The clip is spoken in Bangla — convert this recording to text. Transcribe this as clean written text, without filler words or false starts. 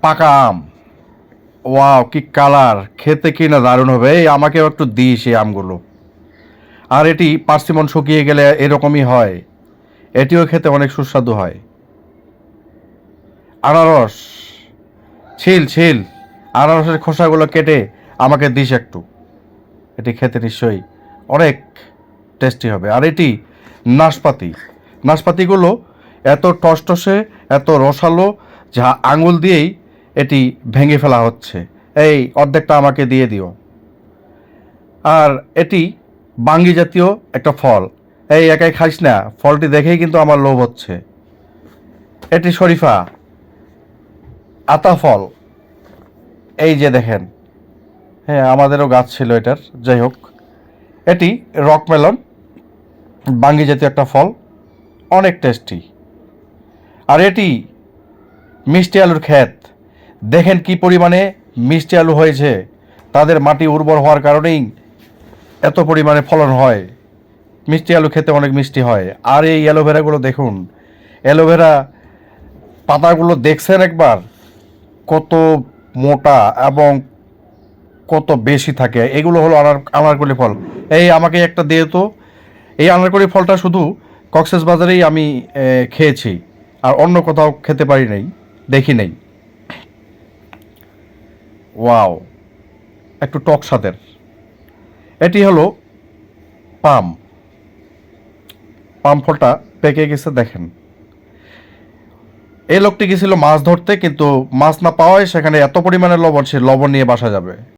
পাকা আম। ওয়াও, কি কালার! খেতে কি না দারুণ হবে। এই আমাকেও একটু দিই সেই আমগুলো। আর এটি পার্সিমন শুকিয়ে গেলে এরকমই হয়। এটিও খেতে অনেক সুস্বাদু হয়। আনারস, ছিল ছিল। আনারসের খোসাগুলো কেটে আমাকে দিস একটু। এটি খেতে নিশ্চয়ই অনেক টেস্টি হবে। আর এটি নাশপাতি। নাশপাতিগুলো এত টসটসে, এত রসালো, যা আঙুল দিয়েই এটি ভেঙে ফেলা হচ্ছে। এই অর্ধেকটা আমাকে দিয়ে দিও। আর এটি বাঙ্গি জাতীয় একটা ফল। এই একাই খাইস না, ফলটি দেখেই কিন্তু আমার লোভ হচ্ছে। এটি শরীফা, আতা ফল। এই যে দেখেন, হ্যাঁ আমাদেরও গাছ ছিল এটার। যাই হোক, এটি রক মেলন, বাঙ্গি জাতীয় একটা ফল, অনেক টেস্টি। আর এটি মিষ্টি আলুর ক্ষেত। দেখেন কি পরিমাণে মিষ্টি আলু হয়েছে। তাদের মাটি উর্বর হওয়ার কারণেই এত পরিমাণে ফলন হয়। মিষ্টি আলু খেতে অনেক মিষ্টি হয়। আর এই অ্যালোভেরাগুলো দেখুন, অ্যালোভেরা পাতাগুলো দেখছেন একবার, কত মোটা এবং কত বেশি থাকে। এগুলো হলো আনারকলি ফল। এই আমাকে একটা দিয়ে তো। এই আনারকলি ফলটা শুধু কক্সেস বাজারেই আমি খেয়েছি, আর অন্য কোথাও খেতে পারি নাই, দেখি নাই। ওয়াও, একটু টক স্বাদের। এটি হলো পাম। পাম ফলটা পেকে গেছে দেখেন। এই লোকটি গেছিল মাছ ধরতে, কিন্তু মাছ না পাওয়ায় সেখানে এত পরিমাণে লবণ, সে লবণ নিয়ে বাসা যাবে।